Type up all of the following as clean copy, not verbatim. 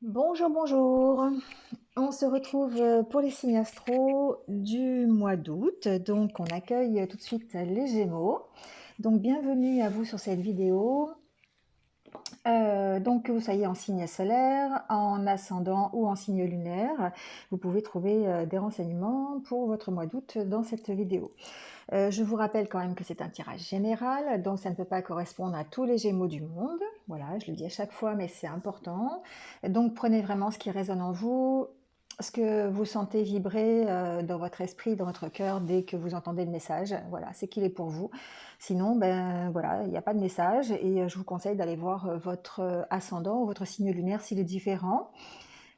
Bonjour, bonjour. On se retrouve pour les signes astro du mois d'août. Donc, on accueille tout de suite les Gémeaux. Donc, bienvenue à vous sur cette vidéo. Donc, que vous soyez en signe solaire, en ascendant ou en signe lunaire, vous pouvez trouver des renseignements pour votre mois d'août dans cette vidéo. Je vous rappelle quand même que c'est un tirage général, donc ça ne peut pas correspondre à tous les Gémeaux du monde. Voilà, je le dis à chaque fois, mais c'est important. Donc prenez vraiment ce qui résonne en vous, ce que vous sentez vibrer dans votre esprit, dans votre cœur dès que vous entendez le message. Voilà, c'est qu'il est pour vous. Sinon, ben voilà, il n'y a pas de message et je vous conseille d'aller voir votre ascendant ou votre signe lunaire s'il est différent.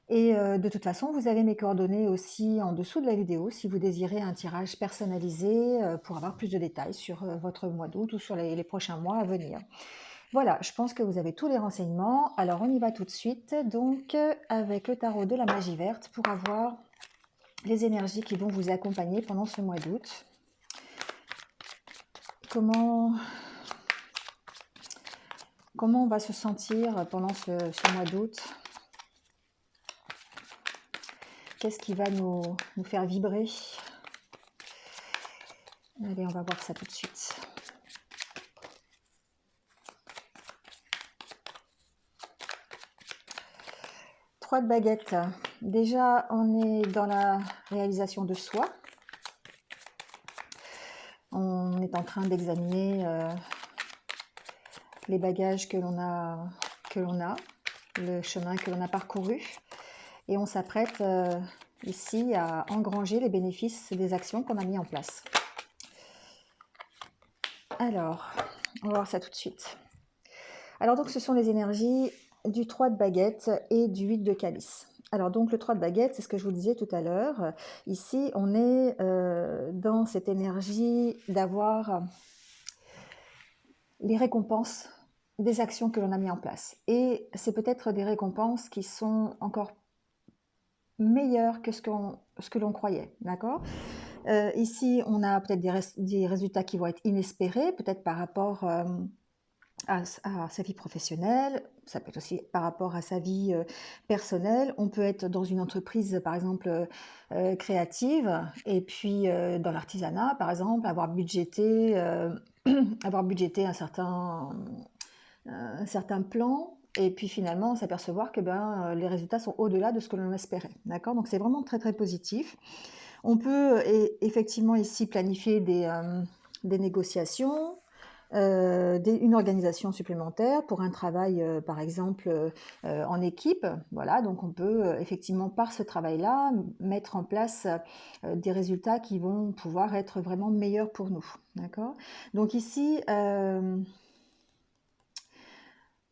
Et de toute façon, vous avez mes coordonnées aussi en dessous de la vidéo si vous désirez un tirage personnalisé pour avoir plus de détails sur votre mois d'août ou sur les prochains mois à venir. Voilà, je pense que vous avez tous les renseignements. Alors on y va tout de suite, donc avec le tarot de la magie verte pour avoir les énergies qui vont vous accompagner pendant ce mois d'août. Comment on va se sentir pendant ce mois d'août? Qu'est-ce qui va nous faire vibrer? Allez, on va voir ça tout de suite. Trois de baguettes. Déjà, on est dans la réalisation de soi. On est en train d'examiner les bagages que l'on a, le chemin que l'on a parcouru. Et on s'apprête ici à engranger les bénéfices des actions qu'on a mis en place. Alors, on va voir ça tout de suite. Alors donc, ce sont les énergies du 3 de baguette et du 8 de calice. Alors donc le 3 de baguette, c'est ce que je vous disais tout à l'heure. Ici, on est dans cette énergie d'avoir les récompenses des actions que l'on a mis en place. Et c'est peut-être des récompenses qui sont encore meilleures que ce que l'on croyait, d'accord? Ici, on a peut-être des résultats qui vont être inespérés, peut-être par rapport à sa vie professionnelle, ça peut être aussi par rapport à sa vie personnelle. On peut être dans une entreprise, par exemple, créative, et puis dans l'artisanat, par exemple, avoir budgété, avoir budgété un certain plan, et puis finalement s'apercevoir que les résultats sont au-delà de ce que l'on espérait. D'accord? Donc c'est vraiment très très positif. On peut effectivement ici planifier des négociations, une organisation supplémentaire pour un travail, par exemple, en équipe. Voilà, donc on peut effectivement, par ce travail-là, mettre en place des résultats qui vont pouvoir être vraiment meilleurs pour nous. D'accord? Donc ici,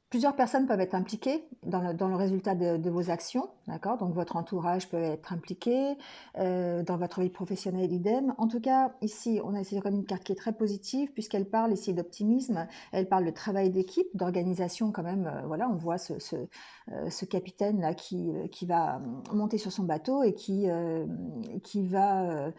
plusieurs personnes peuvent être impliquées dans le résultat de vos actions, d'accord? Donc votre entourage peut être impliqué, dans votre vie professionnelle idem. En tout cas, ici, on a essayé comme une carte qui est très positive puisqu'elle parle ici d'optimisme, elle parle de travail d'équipe, d'organisation quand même. Voilà, on voit ce capitaine là qui va monter sur son bateau et qui va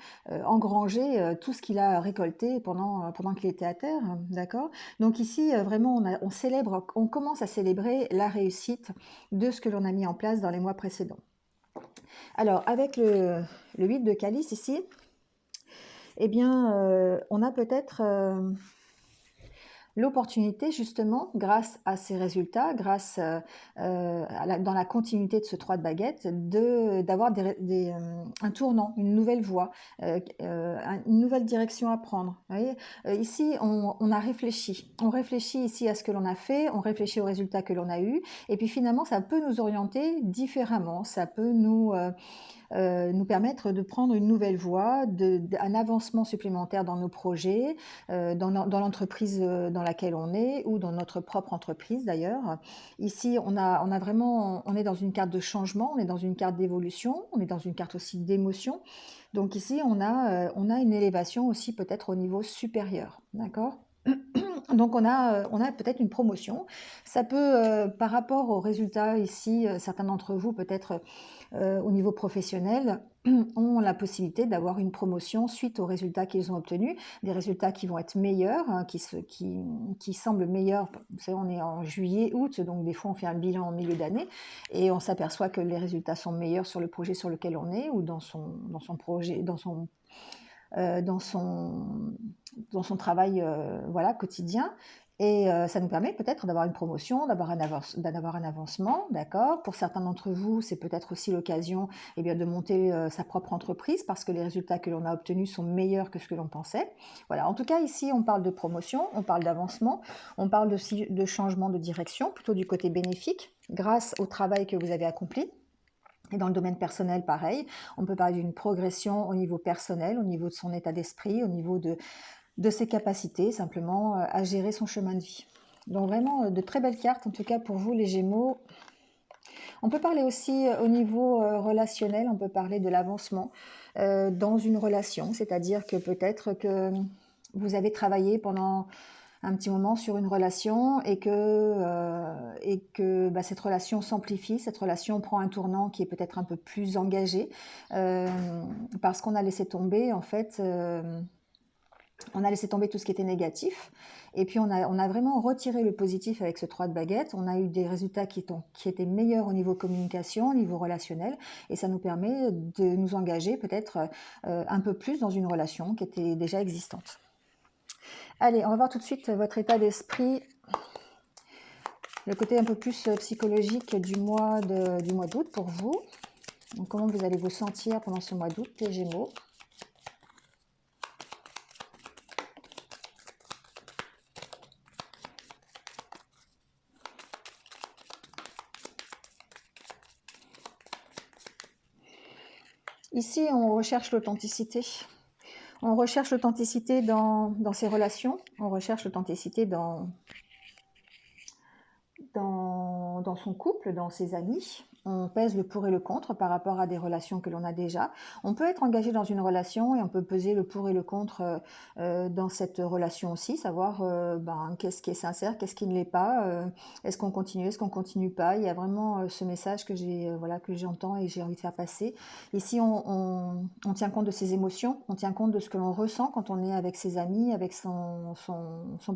engranger tout ce qu'il a récolté pendant qu'il était à terre, d'accord? Donc ici, vraiment, on célèbre, on commence à célébrer la réussite de ce que l'on a mis en place dans les mois précédents. Alors, avec le 8 de calice ici, eh bien, on a peut-être l'opportunité justement, grâce à ces résultats, grâce dans la continuité de ce 3 de baguette, d'avoir un tournant, une nouvelle voie, une nouvelle direction à prendre. Vous voyez. Ici, on a réfléchi. On réfléchit ici à ce que l'on a fait, on réfléchit aux résultats que l'on a eus, et puis finalement, ça peut nous orienter différemment, ça peut nous permettre de prendre une nouvelle voie, un avancement supplémentaire dans nos projets, dans l'entreprise dans laquelle on est ou dans notre propre entreprise d'ailleurs. Ici, on a vraiment, on est dans une carte de changement, on est dans une carte d'évolution, on est dans une carte aussi d'émotion. Donc ici, on a une élévation aussi peut-être au niveau supérieur, d'accord? Donc on a peut-être une promotion. Ça peut, par rapport aux résultats ici, certains d'entre vous peut-être, au niveau professionnel, ont la possibilité d'avoir une promotion suite aux résultats qu'ils ont obtenus, des résultats qui vont être meilleurs, hein, qui semblent meilleurs. Vous savez, on est en juillet, août, donc des fois on fait un bilan en milieu d'année et on s'aperçoit que les résultats sont meilleurs sur le projet sur lequel on est ou dans son projet, euh, dans son, dans son travail voilà, quotidien. Et ça nous permet peut-être d'avoir une promotion, d'avoir un avancement, d'accord. Pour certains d'entre vous, c'est peut-être aussi l'occasion eh bien, de monter sa propre entreprise parce que les résultats que l'on a obtenus sont meilleurs que ce que l'on pensait. Voilà. En tout cas, ici, on parle de promotion, on parle d'avancement, on parle aussi de changement de direction, plutôt du côté bénéfique, grâce au travail que vous avez accompli. Et dans le domaine personnel, pareil, on peut parler d'une progression au niveau personnel, au niveau de son état d'esprit, au niveau de ses capacités, simplement à gérer son chemin de vie. Donc vraiment de très belles cartes, en tout cas pour vous les Gémeaux. On peut parler aussi au niveau relationnel, on peut parler de l'avancement dans une relation, c'est-à-dire que peut-être que vous avez travaillé pendant un petit moment sur une relation et que bah, cette relation s'amplifie, cette relation prend un tournant qui est peut-être un peu plus engagé euh, parce qu'on a laissé tomber en fait on a laissé tomber tout ce qui était négatif et puis on a vraiment retiré le positif avec ce 3 de baguette. On a eu des résultats qui étaient meilleurs au niveau communication, au niveau relationnel et ça nous permet de nous engager peut-être un peu plus dans une relation qui était déjà existante. Allez, on va voir tout de suite votre état d'esprit, le côté un peu plus psychologique du mois d'août pour vous. Donc, comment vous allez vous sentir pendant ce mois d'août, les Gémeaux? Ici, on recherche l'authenticité. On recherche l'authenticité dans ses relations, on recherche l'authenticité dans son couple, dans ses amis. On pèse le pour et le contre par rapport à des relations que l'on a déjà. On peut être engagé dans une relation et on peut peser le pour et le contre dans cette relation aussi, savoir qu'est-ce qui est sincère, qu'est-ce qui ne l'est pas, est-ce qu'on continue, est-ce qu'on continue pas. Il y a vraiment ce message que que j'entends et j'ai envie de faire passer. Ici, on tient compte de ses émotions, on tient compte de ce que l'on ressent quand on est avec ses amis, avec son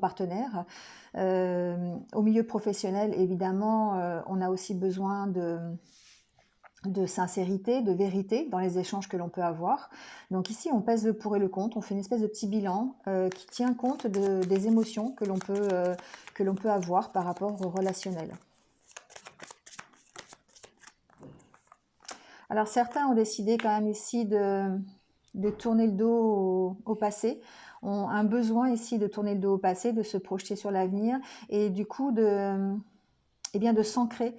partenaire. Au milieu professionnel, évidemment, on a aussi besoin de sincérité, de vérité dans les échanges que l'on peut avoir. Donc ici, on pèse le pour et le contre, on fait une espèce de petit bilan qui tient compte des émotions que l'on peut avoir par rapport au relationnel. Alors certains ont décidé quand même ici de tourner le dos au passé, ont un besoin ici de tourner le dos au passé, de se projeter sur l'avenir et du coup de s'ancrer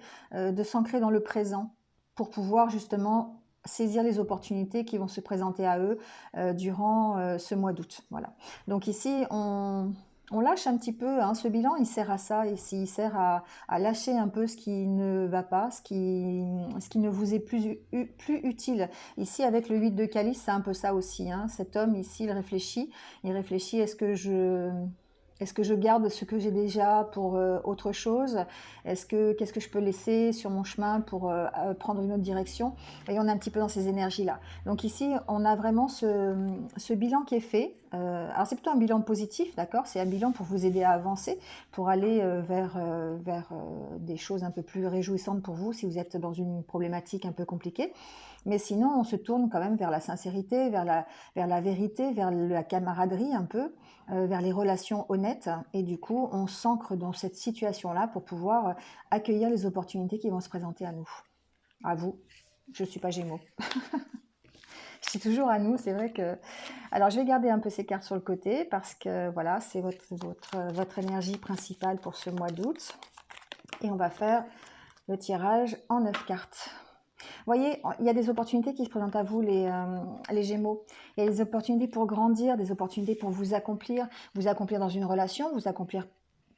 dans le présent pour pouvoir justement saisir les opportunités qui vont se présenter à eux durant ce mois d'août. Voilà. Donc ici, on lâche un petit peu, hein, ce bilan, il sert à ça, ici, il sert à lâcher un peu ce qui ne va pas, ce qui ne vous est plus utile. Ici, avec le 8 de calice, c'est un peu ça aussi. Hein. Cet homme, ici, il réfléchit, est-ce que je garde ce que j'ai déjà pour autre chose? Qu'est-ce que je peux laisser sur mon chemin pour prendre une autre direction? Et on est un petit peu dans ces énergies-là. Donc ici, on a vraiment ce bilan qui est fait. Alors c'est plutôt un bilan positif, d'accord? C'est un bilan pour vous aider à avancer, pour aller vers des choses un peu plus réjouissantes pour vous si vous êtes dans une problématique un peu compliquée. Mais sinon, on se tourne quand même vers la sincérité, vers la vérité, vers la camaraderie un peu, vers les relations honnêtes. Et du coup, on s'ancre dans cette situation-là pour pouvoir accueillir les opportunités qui vont se présenter à nous. À vous. Je ne suis pas Gémeaux. Je dis toujours à nous, c'est vrai que... Alors, je vais garder un peu ces cartes sur le côté parce que, voilà, c'est votre énergie principale pour ce mois d'août. Et on va faire le tirage en 9 cartes. Vous voyez, il y a des opportunités qui se présentent à vous, les Gémeaux. Il y a des opportunités pour grandir, des opportunités pour vous accomplir dans une relation, vous accomplir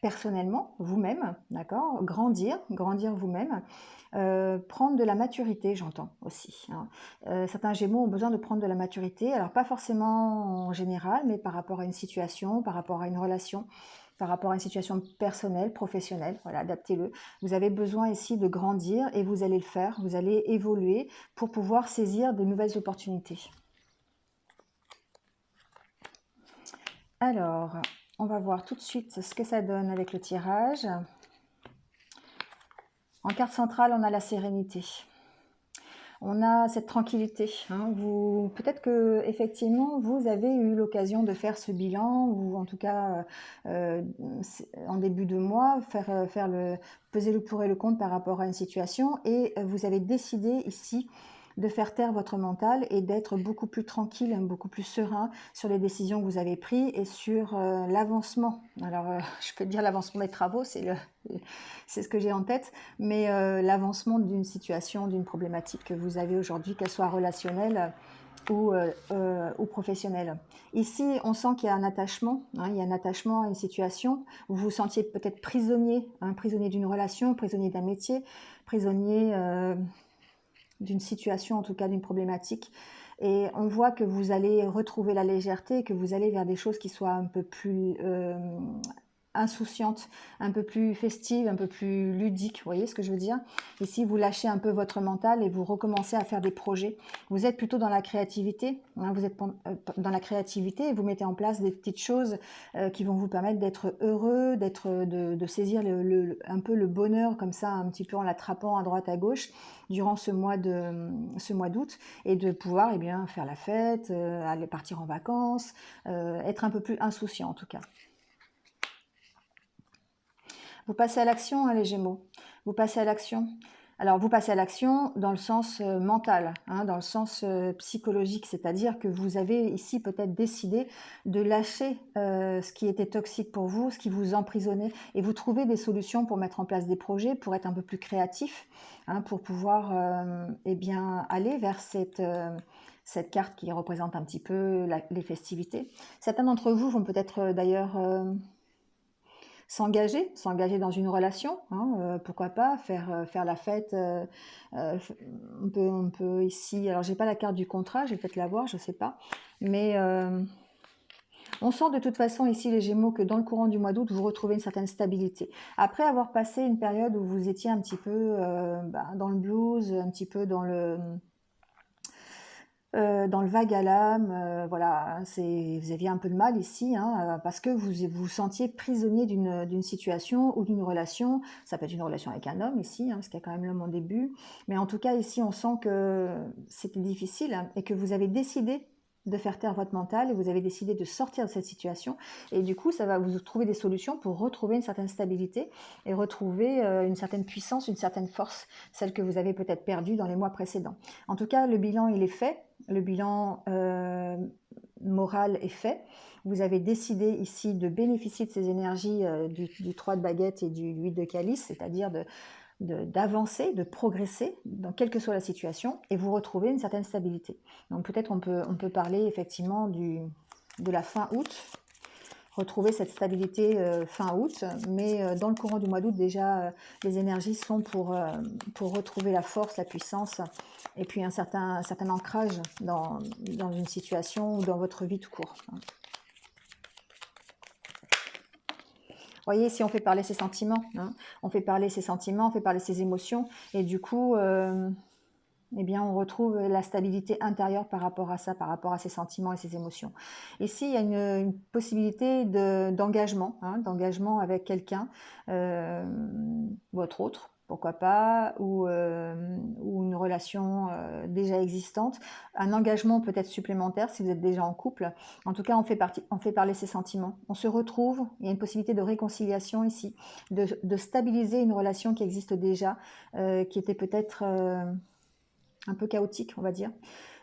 personnellement, vous-même, d'accord? Grandir vous-même. Prendre de la maturité, j'entends aussi. Hein. Certains Gémeaux ont besoin de prendre de la maturité, alors pas forcément en général, mais par rapport à une situation, par rapport à une relation. par rapport à une situation personnelle, professionnelle. Voilà, adaptez-le. Vous avez besoin ici de grandir et vous allez le faire. Vous allez évoluer pour pouvoir saisir de nouvelles opportunités. Alors, on va voir tout de suite ce que ça donne avec le tirage. En carte centrale, on a la sérénité. On a cette tranquillité. Hein. Peut-être que effectivement, vous avez eu l'occasion de faire ce bilan, ou en tout cas en début de mois, peser le pour et le contre par rapport à une situation, et vous avez décidé ici de faire taire votre mental et d'être beaucoup plus tranquille, beaucoup plus serein sur les décisions que vous avez prises et sur l'avancement. Alors, je peux dire l'avancement des travaux, c'est ce que j'ai en tête, mais l'avancement d'une situation, d'une problématique que vous avez aujourd'hui, qu'elle soit relationnelle ou professionnelle. Ici, on sent qu'il y a un attachement, hein, il y a un attachement à une situation. Vous vous sentiez peut-être prisonnier, hein, prisonnier d'une relation, prisonnier d'un métier, prisonnier d'une situation, en tout cas d'une problématique. Et on voit que vous allez retrouver la légèreté, que vous allez vers des choses qui soient un peu plus insouciantes, un peu plus festives, un peu plus ludiques. Vous voyez ce que je veux dire? Ici, vous lâchez un peu votre mental et vous recommencez à faire des projets. Vous êtes plutôt dans la créativité. Hein, vous êtes dans la créativité et vous mettez en place des petites choses qui vont vous permettre d'être heureux, de saisir un peu le bonheur comme ça, un petit peu en l'attrapant à droite à gauche durant ce mois d'août, et de pouvoir faire la fête, aller partir en vacances, être un peu plus insouciant en tout cas. Vous passez à l'action, hein, les Gémeaux. Vous passez à l'action. Alors, vous passez à l'action dans le sens mental, hein, dans le sens psychologique, c'est-à-dire que vous avez ici peut-être décidé de lâcher ce qui était toxique pour vous, ce qui vous emprisonnait, et vous trouvez des solutions pour mettre en place des projets, pour être un peu plus créatif, hein, pour pouvoir aller vers cette carte qui représente un petit peu les festivités. Certains d'entre vous vont peut-être d'ailleurs s'engager dans une relation, hein, pourquoi pas faire la fête. On peut ici, alors j'ai pas la carte du contrat, je vais peut-être la voir, je sais pas, mais on sent de toute façon ici les Gémeaux que dans le courant du mois d'août vous retrouvez une certaine stabilité. Après avoir passé une période où vous étiez un petit peu dans le blues, un petit peu dans le vague à l'âme, voilà, vous aviez un peu de mal ici, hein, parce que vous vous sentiez prisonnier d'une situation ou d'une relation. Ça peut être une relation avec un homme ici, hein, parce qu'il y a quand même l'homme en début. Mais en tout cas, ici, on sent que c'était difficile, hein, et que vous avez décidé de faire taire votre mental et vous avez décidé de sortir de cette situation. Et du coup, ça va vous trouver des solutions pour retrouver une certaine stabilité et retrouver une certaine puissance, une certaine force, celle que vous avez peut-être perdue dans les mois précédents. En tout cas, le bilan, il est fait. Le bilan moral est fait. Vous avez décidé ici de bénéficier de ces énergies du 3 de baguette et du 8 de calice, c'est-à-dire d'avancer, de progresser dans quelle que soit la situation, et vous retrouvez une certaine stabilité. Donc peut-être on peut parler effectivement de la fin août, retrouver cette stabilité fin août, mais dans le courant du mois d'août déjà, les énergies sont pour retrouver la force, la puissance, et puis un certain ancrage dans une situation ou dans votre vie tout court. Voyez, si on fait parler ses sentiments, hein, on fait parler ses sentiments, on fait parler ses émotions, et du coup, on retrouve la stabilité intérieure par rapport à ça, par rapport à ses sentiments et ses émotions. Ici, il y a une possibilité d'engagement, hein, d'engagement avec quelqu'un, votre autre, pourquoi pas, ou une relation déjà existante, un engagement peut-être supplémentaire si vous êtes déjà en couple. En tout cas, on fait parler ses sentiments. On se retrouve, il y a une possibilité de réconciliation ici, de stabiliser une relation qui existe déjà, qui était peut-être un peu chaotique, on va dire.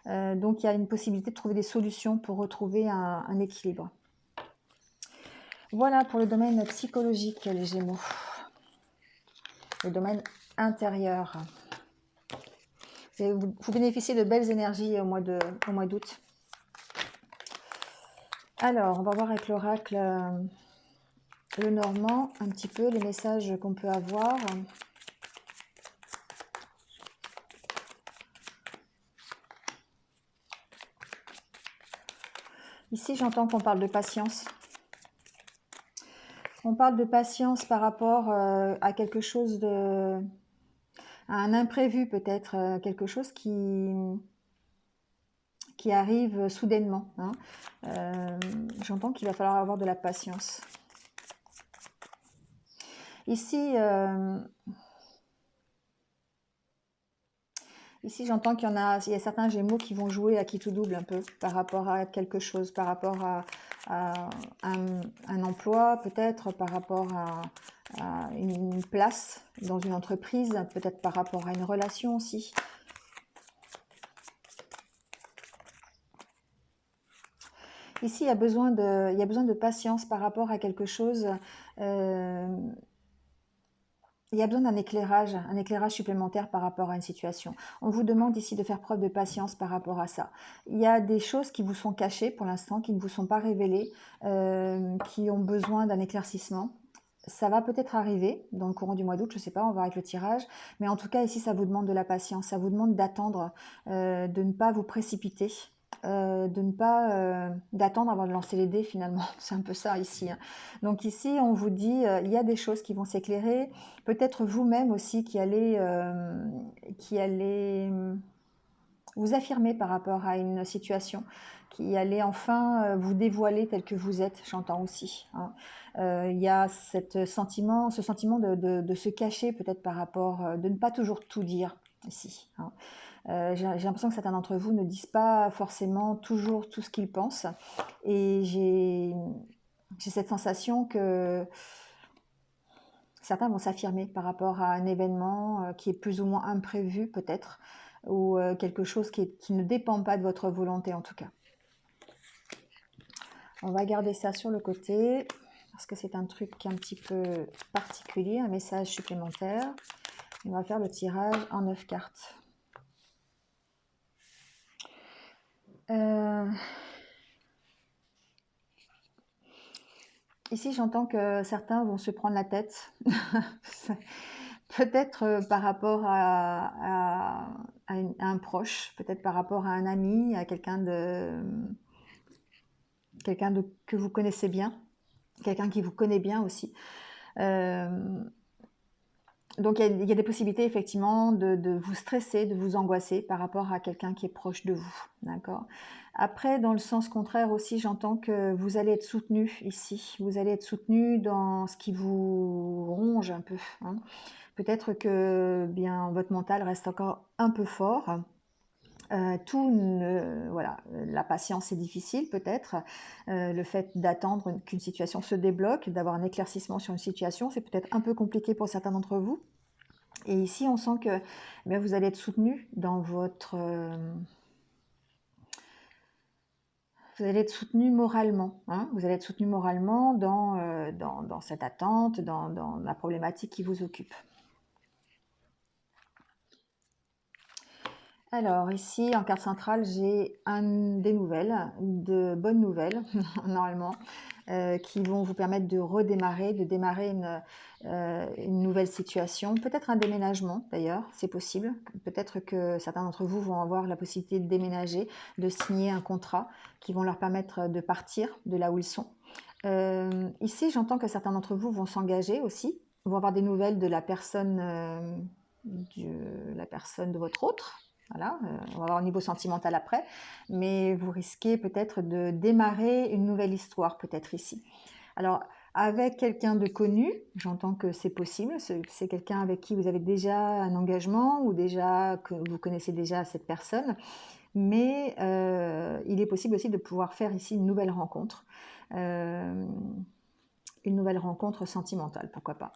Donc, il y a une possibilité de trouver des solutions pour retrouver un équilibre. Voilà pour le domaine psychologique, les Gémeaux. Le domaine intérieur. Vous bénéficiez de belles énergies au mois d'août. Alors, on va voir avec l'oracle le Normand, un petit peu les messages qu'on peut avoir. Ici, j'entends qu'on parle de patience. On parle de patience par rapport à quelque chose de... à un imprévu peut-être, quelque chose qui arrive soudainement, hein. Euh, J'entends qu'il va falloir avoir de la patience. Ici, ici j'entends il y a certains Gémeaux qui vont jouer à qui tout double un peu par rapport à quelque chose, par rapport à un emploi peut-être, par rapport à une place dans une entreprise, peut-être par rapport à une relation aussi. Ici, il y a besoin de patience par rapport à quelque chose. euh, il y a besoin d'un un éclairage supplémentaire par rapport à une situation. On vous demande ici de faire preuve de patience par rapport à ça. Il y a des choses qui vous sont cachées pour l'instant, qui ne vous sont pas révélées, qui ont besoin d'un éclaircissement. Ça va peut-être arriver dans le courant du mois d'août, je ne sais pas, on va voir avec le tirage. Mais en tout cas, ici, ça vous demande de la patience, ça vous demande d'attendre, de ne pas vous précipiter, de ne pas d'attendre avant de lancer les dés finalement. C'est un peu ça ici, hein. Donc ici, on vous dit, il y a des choses qui vont s'éclairer. Peut-être vous-même aussi qui allez vous affirmer par rapport à une situation, qui allait enfin vous dévoiler tel que vous êtes, j'entends aussi, hein. Il y a ce sentiment de se cacher peut-être par rapport, de ne pas toujours tout dire ici, hein. J'ai l'impression que certains d'entre vous ne disent pas forcément toujours tout ce qu'ils pensent, et j'ai cette sensation que certains vont s'affirmer par rapport à un événement qui est plus ou moins imprévu peut-être, ou quelque chose qui ne dépend pas de votre volonté en tout cas. On va garder ça sur le côté parce que c'est un truc un petit peu particulier, un message supplémentaire. On va faire le tirage en 9 cartes. Ici, j'entends que certains vont se prendre la tête, peut-être par rapport à un proche, peut-être par rapport à un ami, à que vous connaissez bien, quelqu'un qui vous connaît bien aussi. Donc il y a des possibilités effectivement de vous stresser, de vous angoisser par rapport à quelqu'un qui est proche de vous, d'accord? Après, dans le sens contraire aussi, j'entends que vous allez être soutenu ici. Vous allez être soutenu dans ce qui vous ronge un peu, hein. Peut-être que bien votre mental reste encore un peu fort. Voilà, la patience est difficile peut-être. Le fait d'attendre qu'une situation se débloque, d'avoir un éclaircissement sur une situation, c'est peut-être un peu compliqué pour certains d'entre vous. Et ici, on sent que vous allez être soutenu dans votre... vous allez être soutenu moralement, hein. Vous allez être soutenu moralement dans cette attente, dans la problématique qui vous occupe. Alors ici, en carte centrale, j'ai des nouvelles, de bonnes nouvelles, normalement, qui vont vous permettre de démarrer une nouvelle situation, peut-être un déménagement d'ailleurs, c'est possible. Peut-être que certains d'entre vous vont avoir la possibilité de déménager, de signer un contrat qui vont leur permettre de partir de là où ils sont. Ici, j'entends que certains d'entre vous vont s'engager aussi, vont avoir des nouvelles de la personne, la personne de votre autre. Voilà, on va voir au niveau sentimental après, mais vous risquez peut-être de démarrer une nouvelle histoire, peut-être ici. Alors, avec quelqu'un de connu, j'entends que c'est possible, c'est quelqu'un avec qui vous avez déjà un engagement ou déjà que vous connaissez déjà cette personne, mais il est possible aussi de pouvoir faire ici une nouvelle rencontre sentimentale, pourquoi pas.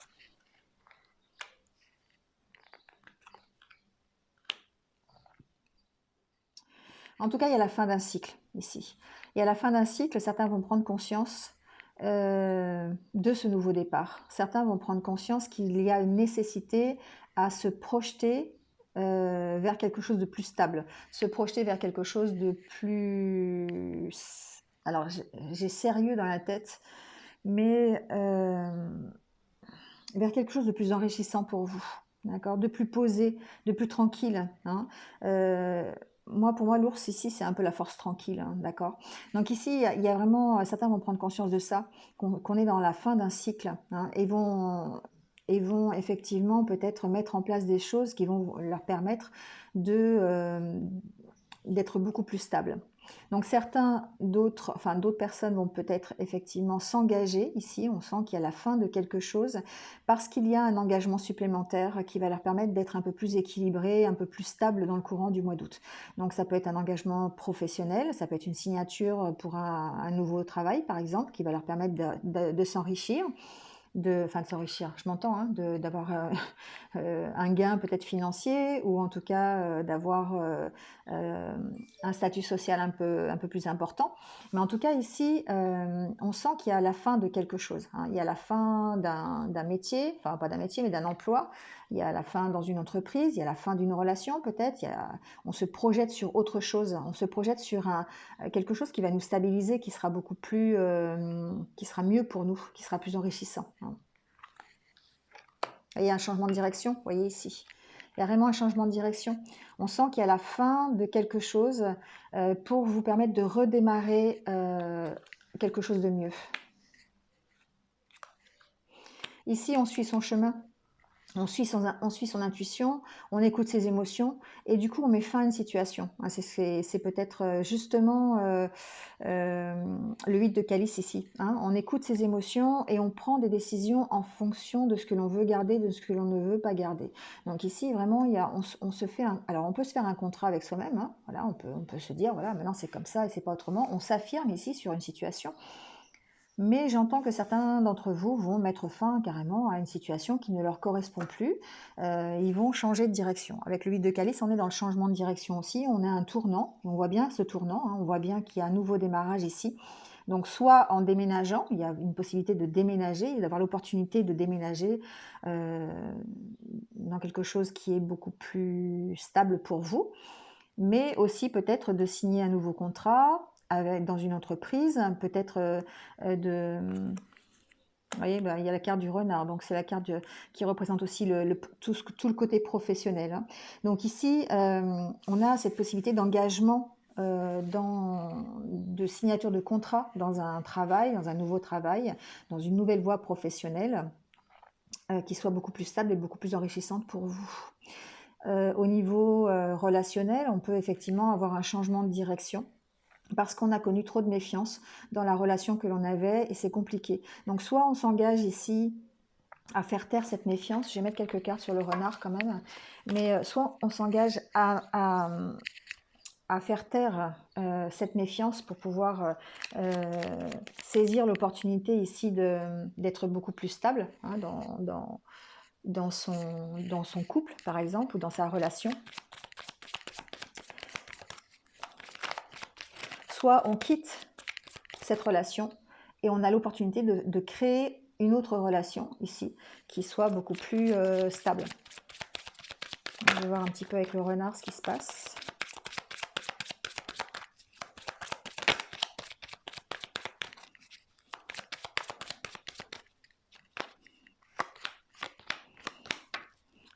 En tout cas, il y a la fin d'un cycle ici. Et à la fin d'un cycle, certains vont prendre conscience de ce nouveau départ. Certains vont prendre conscience qu'il y a une nécessité à se projeter vers quelque chose de plus stable, se projeter vers quelque chose de plus... Alors, j'ai sérieux dans la tête, mais vers quelque chose de plus enrichissant pour vous, d'accord, de plus posé, de plus tranquille, hein. moi, pour moi, l'ours ici, c'est un peu la force tranquille, hein, d'accord? Donc ici, il y a vraiment, certains vont prendre conscience de ça, qu'on est dans la fin d'un cycle, hein, et vont effectivement peut-être mettre en place des choses qui vont leur permettre d'être beaucoup plus stables. Donc d'autres personnes vont peut-être effectivement s'engager ici. On sent qu'il y a la fin de quelque chose parce qu'il y a un engagement supplémentaire qui va leur permettre d'être un peu plus équilibrés, un peu plus stables dans le courant du mois d'août. Donc ça peut être un engagement professionnel, ça peut être une signature pour un nouveau travail par exemple, qui va leur permettre de s'enrichir. Enfin de s'enrichir, je m'entends, hein, d'avoir un gain peut-être financier ou en tout cas d'avoir un statut social un peu plus important. Mais en tout cas ici, on sent qu'il y a la fin de quelque chose, hein. Il y a la fin d'un métier, enfin pas d'un métier mais d'un emploi, il y a la fin dans une entreprise, il y a la fin d'une relation peut-être, on se projette sur autre chose, on se projette sur quelque chose qui va nous stabiliser, qui sera beaucoup plus, qui sera mieux pour nous, qui sera plus enrichissant, hein. Il y a un changement de direction, vous voyez ici. Il y a vraiment un changement de direction. On sent qu'il y a la fin de quelque chose pour vous permettre de redémarrer quelque chose de mieux. Ici, on suit son chemin. On suit son intuition, on écoute ses émotions et du coup on met fin à une situation. C'est peut-être justement le 8 de calice ici, hein. On écoute ses émotions et on prend des décisions en fonction de ce que l'on veut garder, de ce que l'on ne veut pas garder. Donc ici vraiment on se fait alors on peut se faire un contrat avec soi-même, hein. Voilà, on peut se dire voilà maintenant c'est comme ça et c'est pas autrement. On s'affirme ici sur une situation. Mais j'entends que certains d'entre vous vont mettre fin carrément à une situation qui ne leur correspond plus. Ils vont changer de direction. Avec le 8 de calice, on est dans le changement de direction aussi. On a un tournant. On voit bien ce tournant, hein. On voit bien qu'il y a un nouveau démarrage ici. Donc soit en déménageant, il y a une possibilité de déménager, d'avoir l'opportunité de déménager dans quelque chose qui est beaucoup plus stable pour vous, mais aussi peut-être de signer un nouveau contrat dans une entreprise, peut-être vous voyez, il y a la carte du renard, donc c'est la carte qui représente aussi tout le côté professionnel, hein. Donc ici, on a cette possibilité d'engagement, de signature de contrat dans un travail, dans un nouveau travail, dans une nouvelle voie professionnelle, qui soit beaucoup plus stable et beaucoup plus enrichissante pour vous. Au niveau relationnel, on peut effectivement avoir un changement de direction parce qu'on a connu trop de méfiance dans la relation que l'on avait et c'est compliqué. Donc soit on s'engage ici à faire taire cette méfiance, je vais mettre quelques cartes sur le renard quand même, mais soit on s'engage à faire taire cette méfiance pour pouvoir saisir l'opportunité ici d'être beaucoup plus stable, hein, dans son couple par exemple ou dans sa relation. Soit on quitte cette relation et on a l'opportunité de créer une autre relation ici qui soit beaucoup plus stable. On va voir un petit peu avec le renard ce qui se passe.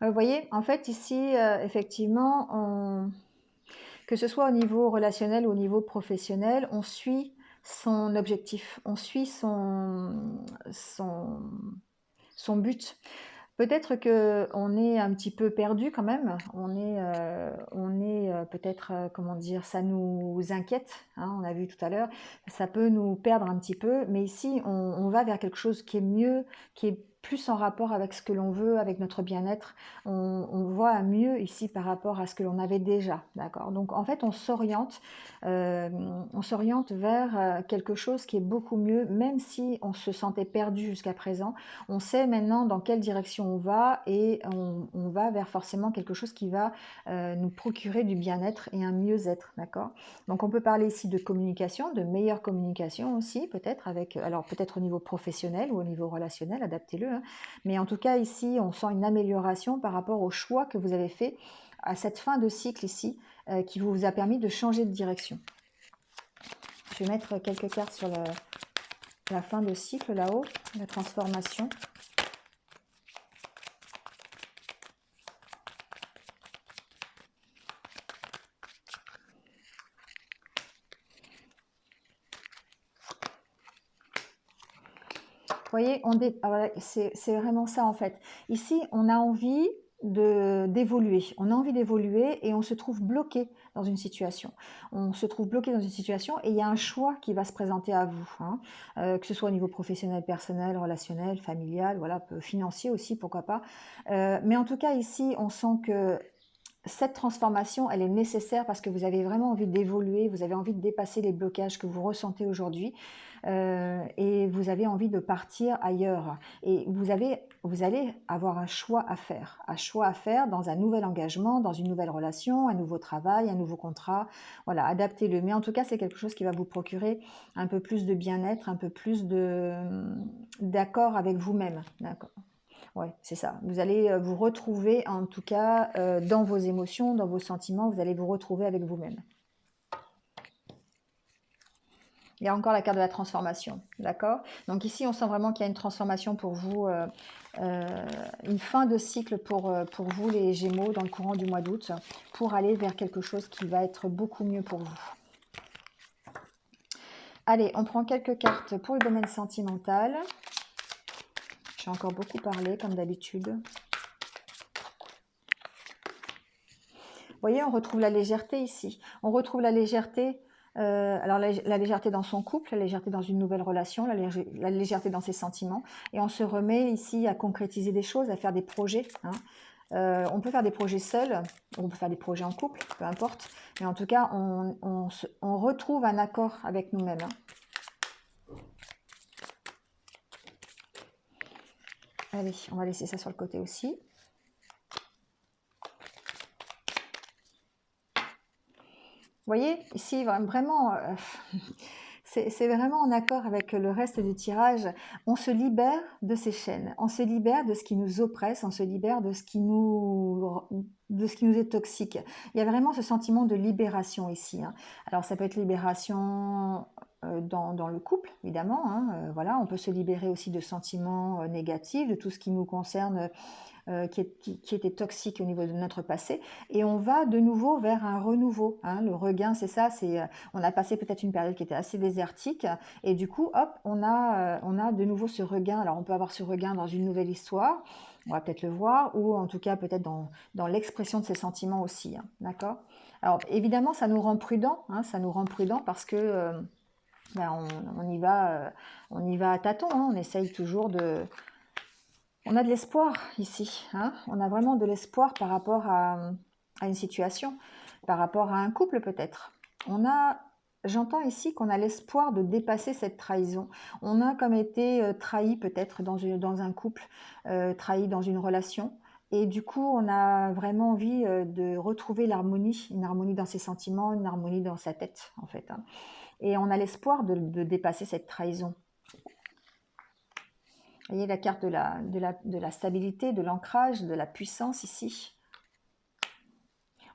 Vous voyez, en fait ici, effectivement, que ce soit au niveau relationnel ou au niveau professionnel, on suit son objectif, on suit son but. Peut-être qu'on est un petit peu perdu quand même, on est peut-être, comment dire, ça nous inquiète, hein, on a vu tout à l'heure, ça peut nous perdre un petit peu, mais ici on va vers quelque chose qui est mieux, qui est plus en rapport avec ce que l'on veut, avec notre bien-être. On voit mieux ici par rapport à ce que l'on avait déjà, d'accord? Donc en fait on s'oriente vers quelque chose qui est beaucoup mieux, même si on se sentait perdu jusqu'à présent. On sait maintenant dans quelle direction on va et on va vers forcément quelque chose qui va nous procurer du bien-être et un mieux-être, d'accord? Donc on peut parler ici de communication, de meilleure communication aussi, peut-être alors peut-être au niveau professionnel ou au niveau relationnel, adaptez-le, hein. Mais en tout cas ici, on sent une amélioration par rapport au choix que vous avez fait à cette fin de cycle ici, qui vous a permis de changer de direction. Je vais mettre quelques cartes sur la fin de cycle là-haut, la transformation. voyez, ah, voilà, c'est vraiment ça en fait. Ici, on a envie d'évoluer. On a envie d'évoluer et on se trouve bloqué dans une situation. On se trouve bloqué dans une situation et il y a un choix qui va se présenter à vous, hein. Que ce soit au niveau professionnel, personnel, relationnel, familial, voilà, financier aussi, pourquoi pas. Mais en tout cas, ici, on sent que cette transformation, elle est nécessaire parce que vous avez vraiment envie d'évoluer, vous avez envie de dépasser les blocages que vous ressentez aujourd'hui et vous avez envie de partir ailleurs. Et vous allez avoir un choix à faire dans un nouvel engagement, dans une nouvelle relation, un nouveau travail, un nouveau contrat. Voilà, adaptez-le. Mais en tout cas, c'est quelque chose qui va vous procurer un peu plus de bien-être, un peu plus d'accord avec vous-même. D'accord. Ouais, c'est ça. Vous allez vous retrouver, en tout cas, dans vos émotions, dans vos sentiments, vous allez vous retrouver avec vous-même. Il y a encore la carte de la transformation, d'accord? Donc ici, on sent vraiment qu'il y a une transformation pour vous, une fin de cycle pour vous, les Gémeaux, dans le courant du mois d'août, pour aller vers quelque chose qui va être beaucoup mieux pour vous. Allez, on prend quelques cartes pour le domaine sentimental. J'ai encore beaucoup parlé, comme d'habitude. Vous voyez, on retrouve la légèreté ici. On retrouve la légèreté, alors la légèreté dans son couple, la légèreté dans une nouvelle relation, la légèreté dans ses sentiments. Et on se remet ici à concrétiser des choses, à faire des projets, hein. On peut faire des projets seuls, on peut faire des projets en couple, peu importe. Mais en tout cas, on retrouve un accord avec nous-mêmes, hein. Allez, on va laisser ça sur le côté aussi. Vous voyez, ici, vraiment, c'est vraiment en accord avec le reste du tirage. On se libère de ces chaînes, on se libère de ce qui nous oppresse, on se libère de ce qui nous est toxique. Il y a vraiment ce sentiment de libération ici, hein. Alors, ça peut être libération dans le couple, évidemment, hein. Voilà, on peut se libérer aussi de sentiments négatifs, de tout ce qui nous concerne, qui était toxique au niveau de notre passé, et on va de nouveau vers un renouveau, hein. Le regain, c'est ça, on a passé peut-être une période qui était assez désertique, et du coup, hop, on a de nouveau ce regain. Alors, on peut avoir ce regain dans une nouvelle histoire, on va peut-être le voir, ou en tout cas peut-être dans l'expression de ses sentiments aussi, hein. D'accord? Alors, évidemment, ça nous rend prudents, hein, ça nous rend prudents parce que ben, on y va à tâtons, hein. On essaye toujours on a de l'espoir ici, hein. On a vraiment de l'espoir par rapport à une situation, par rapport à un couple peut-être. J'entends ici qu'on a l'espoir de dépasser cette trahison. On a comme été trahi peut-être dans un couple, trahi dans une relation. Et du coup, on a vraiment envie de retrouver l'harmonie, une harmonie dans ses sentiments, une harmonie dans sa tête en fait, hein. Et on a l'espoir de dépasser cette trahison. Vous voyez la carte de la stabilité, de l'ancrage, de la puissance ici.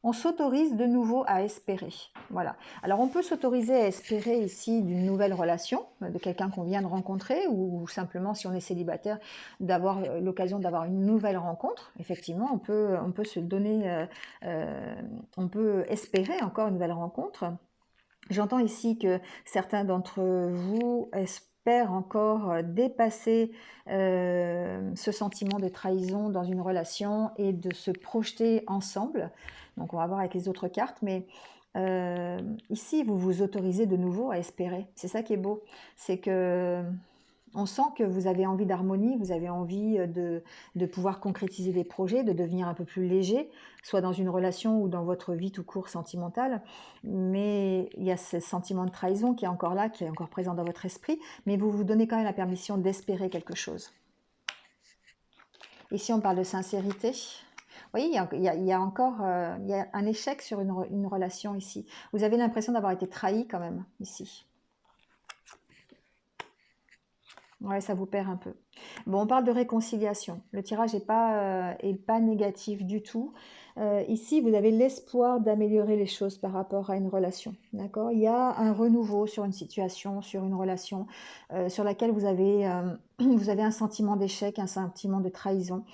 On s'autorise de nouveau à espérer. Voilà. Alors on peut s'autoriser à espérer ici d'une nouvelle relation, de quelqu'un qu'on vient de rencontrer, ou simplement si on est célibataire, d'avoir l'occasion d'avoir une nouvelle rencontre. Effectivement, on peut se donner, on peut espérer encore une nouvelle rencontre. J'entends ici que certains d'entre vous espèrent encore dépasser ce sentiment de trahison dans une relation et de se projeter ensemble. Donc on va voir avec les autres cartes, mais ici vous vous autorisez de nouveau à espérer. C'est ça qui est beau, c'est que on sent que vous avez envie d'harmonie, vous avez envie de pouvoir concrétiser des projets, de devenir un peu plus léger, soit dans une relation ou dans votre vie tout court sentimentale. Mais il y a ce sentiment de trahison qui est encore là, qui est encore présent dans votre esprit, mais vous vous donnez quand même la permission d'espérer quelque chose. Ici, on parle de sincérité. Vous voyez, il y a encore il y a un échec sur une relation ici. Vous avez l'impression d'avoir été trahi quand même ici. Ouais, ça vous perd un peu. Bon, on parle de réconciliation. Le tirage n'est pas négatif du tout. Ici, vous avez l'espoir d'améliorer les choses par rapport à une relation. D'accord? Il y a un renouveau sur une situation, sur une relation sur laquelle vous avez un sentiment d'échec, un sentiment de trahison.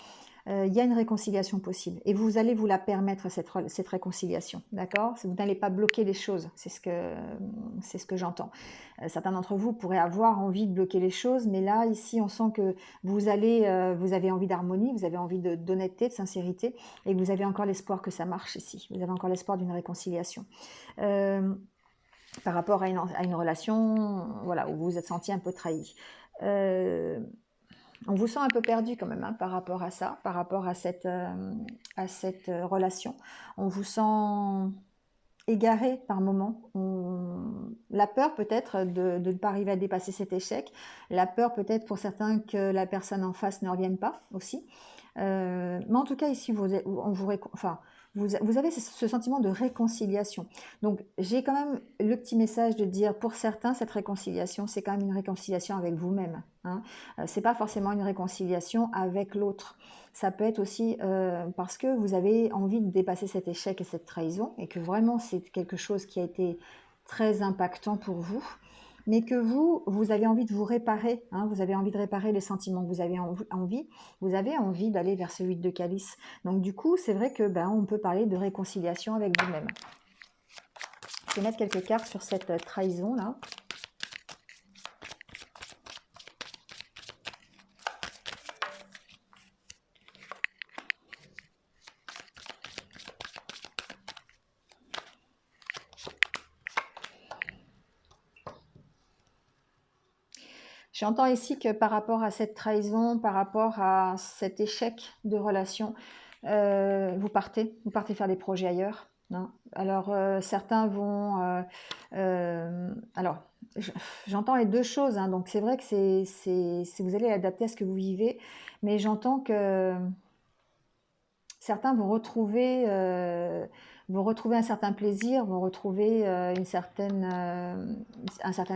il y a une réconciliation possible. Et vous allez vous la permettre, cette réconciliation, d'accord? Vous n'allez pas bloquer les choses, c'est ce que j'entends. Certains d'entre vous pourraient avoir envie de bloquer les choses, mais là, ici, on sent que vous avez envie d'harmonie, vous avez envie d'honnêteté, de sincérité, et vous avez encore l'espoir que ça marche ici. Vous avez encore l'espoir d'une réconciliation. Par rapport à une relation, voilà, où vous vous êtes senti un peu trahi. On vous sent un peu perdu quand même, hein, par rapport à ça, par rapport à cette relation. On vous sent égaré par moments. La peur peut-être de ne pas arriver à dépasser cet échec. La peur peut-être pour certains que la personne en face ne revienne pas aussi. Mais en tout cas, ici, vous avez ce sentiment de réconciliation. Donc, j'ai quand même le petit message de dire, pour certains, cette réconciliation, c'est quand même une réconciliation avec vous-même. Hein. C'est pas forcément une réconciliation avec l'autre. Ça peut être aussi parce que vous avez envie de dépasser cet échec et cette trahison, et que vraiment, c'est quelque chose qui a été très impactant pour vous, mais que vous avez envie de vous réparer, hein, vous avez envie de réparer les sentiments que vous avez vous avez envie d'aller vers ce 8 de calice. Donc du coup, c'est vrai que on peut parler de réconciliation avec vous-même. Je vais mettre quelques cartes sur cette trahison là. J'entends ici que par rapport à cette trahison, par rapport à cet échec de relation, vous partez faire des projets ailleurs. Hein. Alors, certains vont... alors, j'entends les deux choses, hein, donc c'est vrai que vous allez adapter à ce que vous vivez, mais j'entends que certains vont retrouver un certain plaisir, vont retrouver un certain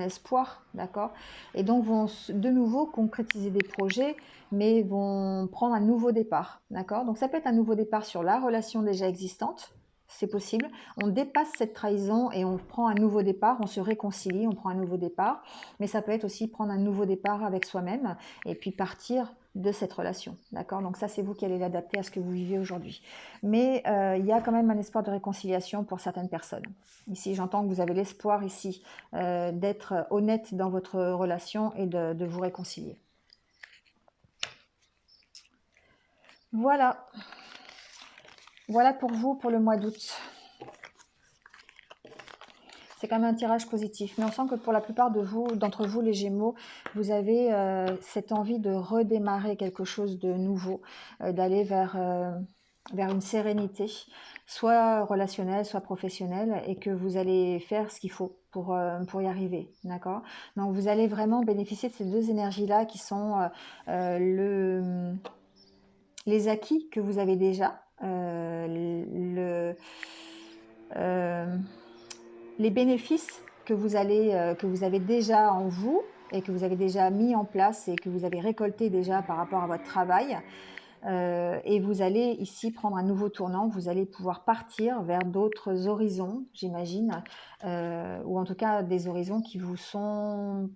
espoir, d'accord? Et donc vont de nouveau concrétiser des projets, mais vont prendre un nouveau départ, d'accord? Donc ça peut être un nouveau départ sur la relation déjà existante, c'est possible. On dépasse cette trahison et on prend un nouveau départ, on se réconcilie, on prend un nouveau départ, mais ça peut être aussi prendre un nouveau départ avec soi-même et puis partir de cette relation, d'accord? Donc ça, c'est vous qui allez l'adapter à ce que vous vivez aujourd'hui. Mais il y a quand même un espoir de réconciliation pour certaines personnes. Ici, j'entends que vous avez l'espoir ici d'être honnête dans votre relation et de vous réconcilier. Voilà. Voilà pour vous pour le mois d'août. C'est quand même un tirage positif. Mais on sent que pour la plupart d'entre vous, les Gémeaux, vous avez cette envie de redémarrer quelque chose de nouveau, d'aller vers une sérénité, soit relationnelle, soit professionnelle, et que vous allez faire ce qu'il faut pour y arriver. D'accord? Donc vous allez vraiment bénéficier de ces deux énergies-là qui sont les acquis que vous avez déjà, les bénéfices que vous avez déjà en vous et que vous avez déjà mis en place et que vous avez récolté déjà par rapport à votre travail. Et vous allez ici prendre un nouveau tournant, vous allez pouvoir partir vers d'autres horizons, j'imagine, ou en tout cas des horizons qui vous sont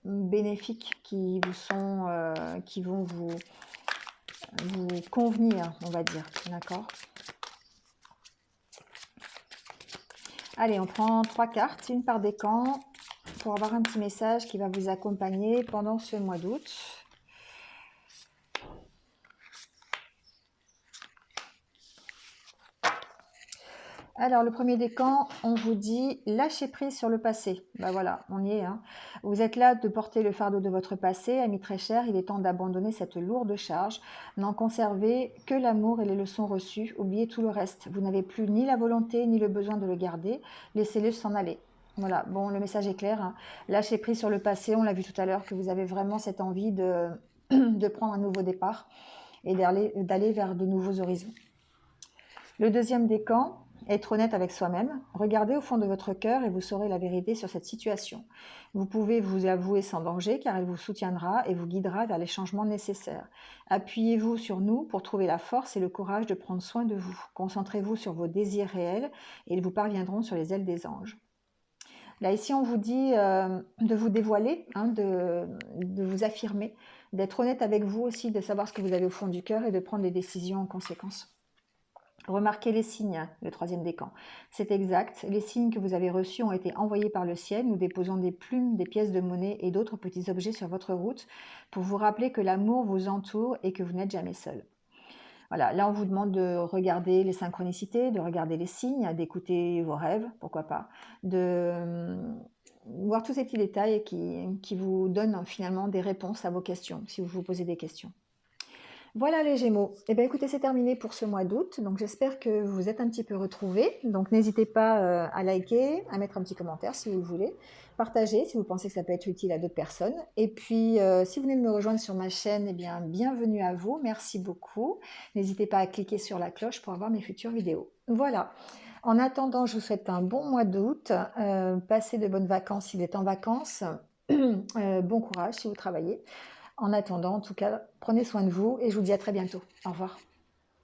bénéfiques, qui vont vous convenir, on va dire, d'accord? Allez, on prend 3 cartes, une par décan, pour avoir un petit message qui va vous accompagner pendant ce mois d'août. Alors, le premier décan, on vous dit lâchez prise sur le passé. Ben voilà, on y est. Hein. Vous êtes là de porter le fardeau de votre passé, ami très cher. Il est temps d'abandonner cette lourde charge. N'en conservez que l'amour et les leçons reçues. Oubliez tout le reste. Vous n'avez plus ni la volonté ni le besoin de le garder. Laissez-le s'en aller. Voilà, bon, le message est clair. Hein. Lâchez prise sur le passé. On l'a vu tout à l'heure que vous avez vraiment cette envie de prendre un nouveau départ et d'aller vers de nouveaux horizons. Le deuxième décan, être honnête avec soi-même. Regardez au fond de votre cœur et vous saurez la vérité sur cette situation. Vous pouvez vous avouer sans danger car elle vous soutiendra et vous guidera vers les changements nécessaires. Appuyez-vous sur nous pour trouver la force et le courage de prendre soin de vous. Concentrez-vous sur vos désirs réels et ils vous parviendront sur les ailes des anges. Là, ici, on vous dit de vous dévoiler, hein, de vous affirmer, d'être honnête avec vous aussi, de savoir ce que vous avez au fond du cœur et de prendre des décisions en conséquence. Remarquez les signes, le troisième décan. C'est exact, les signes que vous avez reçus ont été envoyés par le ciel. Nous déposons des plumes, des pièces de monnaie et d'autres petits objets sur votre route pour vous rappeler que l'amour vous entoure et que vous n'êtes jamais seul. Voilà, là on vous demande de regarder les synchronicités, de regarder les signes, d'écouter vos rêves, pourquoi pas, de voir tous ces petits détails qui vous donnent finalement des réponses à vos questions, si vous vous posez des questions. Voilà les Gémeaux. Eh bien écoutez, c'est terminé pour ce mois d'août. Donc j'espère que vous vous êtes un petit peu retrouvés. Donc n'hésitez pas à liker, à mettre un petit commentaire si vous le voulez. Partagez si vous pensez que ça peut être utile à d'autres personnes. Et puis si vous venez de me rejoindre sur ma chaîne, eh bien bienvenue à vous. Merci beaucoup. N'hésitez pas à cliquer sur la cloche pour avoir mes futures vidéos. Voilà. En attendant, je vous souhaite un bon mois d'août. Passez de bonnes vacances si vous êtes en vacances. Bon courage si vous travaillez. En attendant, en tout cas, prenez soin de vous et je vous dis à très bientôt. Au revoir.